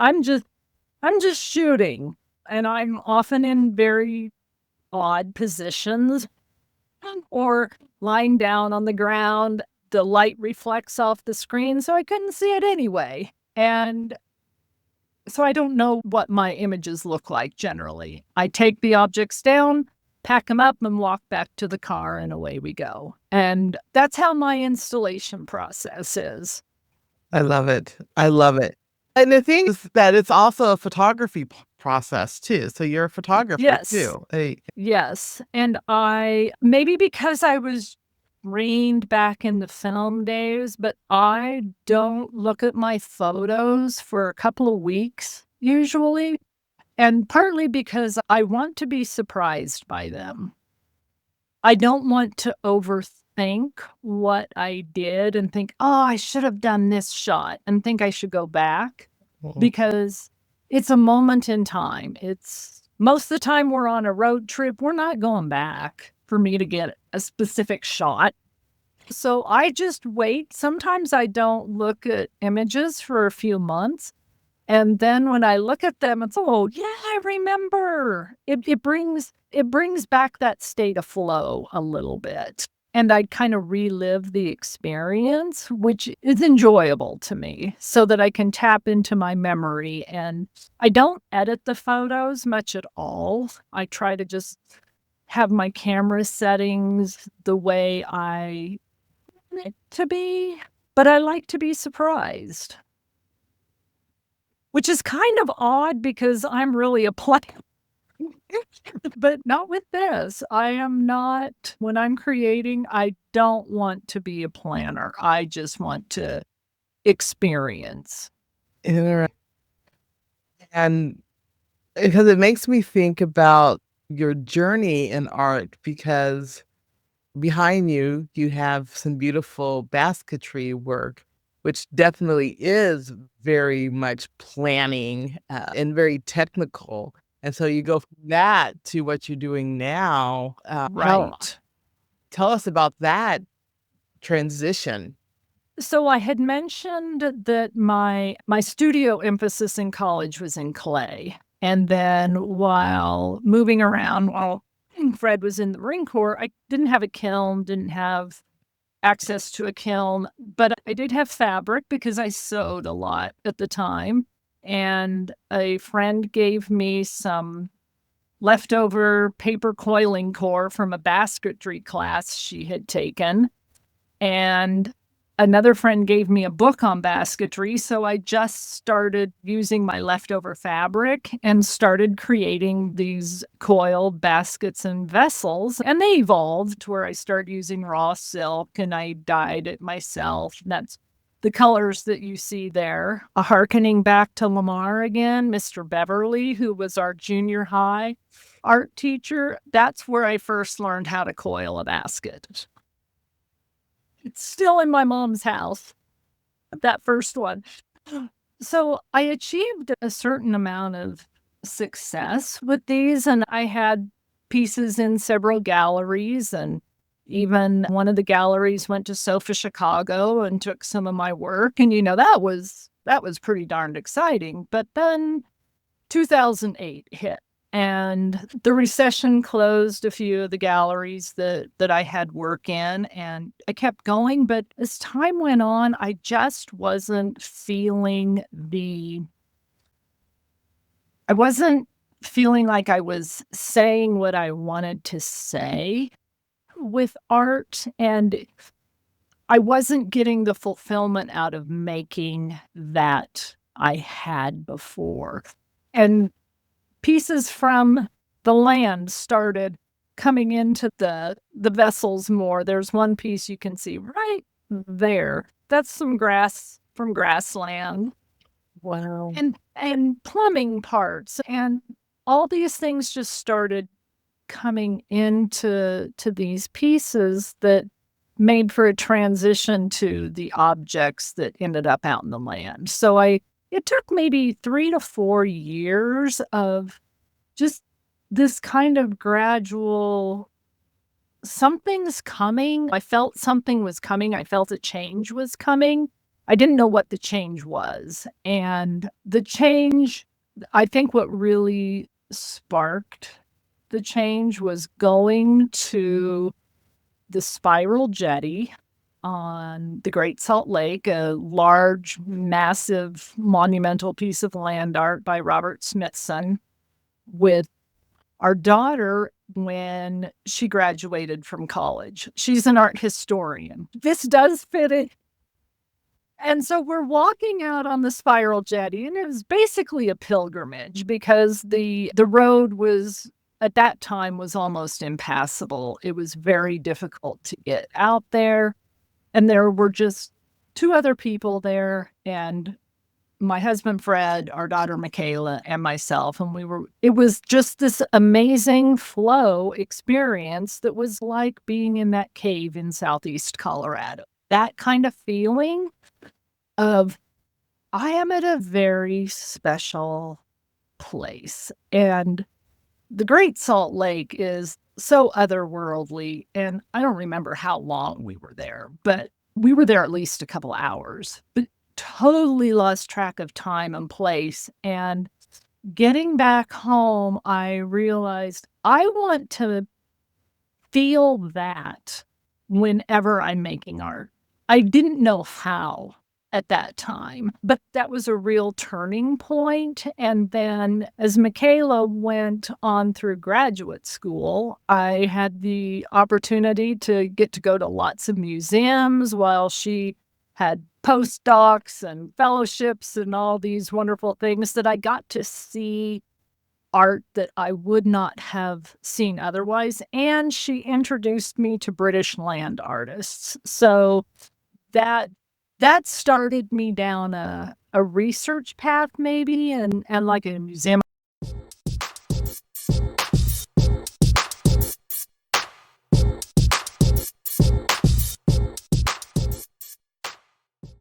I'm just shooting, and I'm often in very odd positions or lying down on the ground. The light reflects off the screen, so I couldn't see it anyway. And so I don't know what my images look like generally. I take the objects down, pack them up, and walk back to the car, and away we go. And that's how my installation process is. I love it. I love it. And the thing is that it's also a photography process too. So you're a photographer Yes. too. Hey, Yes. And maybe because I was trained back in the film days, but I don't look at my photos for a couple of weeks usually. And partly because I want to be surprised by them. I don't want to overthink what I did and think, oh, I should have done this shot and think I should go back mhm. because it's a moment in time. It's most of the time we're on a road trip, we're not going back for me to get a specific shot. So I just wait. Sometimes I don't look at images for a few months. And then when I look at them, it's, oh yeah, I remember. It brings back that state of flow a little bit. And I kind of relive the experience, which is enjoyable to me, so that I can tap into my memory. And I don't edit the photos much at all. I try to just have my camera settings the way I want it to be, but I like to be surprised. Which is kind of odd because I'm really a planner, but not with this. I am not, when I'm creating, I don't want to be a planner. I just want to experience. Inter- And because it makes me think about your journey in art because behind you, you have some beautiful basketry work, which definitely is very much planning and very technical. And so you go from that to what you're doing now. Right. Tell us about that transition. So I had mentioned that my studio emphasis in college was in clay. And then while moving around, while Fred was in the Marine Corps, I didn't have a kiln, didn't have access to a kiln, but I did have fabric because I sewed a lot at the time. And a friend gave me some leftover paper coiling core from a basketry class she had taken. And another friend gave me a book on basketry. So I just started using my leftover fabric and started creating these coiled baskets and vessels. And they evolved to where I started using raw silk and I dyed it myself. That's the colors that you see there. Harkening back to Lamar again, Mr. Beverly, who was our junior high art teacher. That's where I first learned how to coil a basket. It's still in my mom's house, that first one. So I achieved a certain amount of success with these, and I had pieces in several galleries, and even one of the galleries went to SOFA Chicago and took some of my work, and that was pretty darned exciting. But then 2008 hit, and the recession closed a few of the galleries that I had work in, and I kept going. But as time went on, I just wasn't feeling I wasn't feeling like I was saying what I wanted to say with art, and I wasn't getting the fulfillment out of making that I had before. And pieces from the land started coming into the vessels more. There's one piece you can see right there. That's some grass from grassland Wow. and plumbing parts, and all these things just started coming into these pieces that made for a transition to the objects that ended up out in the land. So it took maybe 3 to 4 years of just this kind of gradual, something's coming. I felt something was coming. I felt a change was coming. I didn't know what the change was. And the change, I think what really sparked the change was going to the Spiral Jetty on the Great Salt Lake, a large, massive, monumental piece of land art by Robert Smithson, with our daughter when she graduated from college. She's an art historian. This does fit it. And so we're walking out on the Spiral Jetty, and it was basically a pilgrimage because the road was at that time was almost impassable. It was very difficult to get out there, and there were just two other people there, and my husband Fred, our daughter Michaela, and myself, and it was just this amazing flow experience that was like being in that cave in Southeast Colorado. That kind of feeling of I am at a very special place. And the Great Salt Lake is so otherworldly. And I don't remember how long we were there, but we were there at least a couple hours, but totally lost track of time and place. And getting back home, I realized I want to feel that whenever I'm making art. I didn't know how at that time, but that was a real turning point. And then as Michaela went on through graduate school, I had the opportunity to get to go to lots of museums while she had postdocs and fellowships and all these wonderful things that I got to see art that I would not have seen otherwise. And she introduced me to British land artists. So that that started me down a research path maybe and like a museum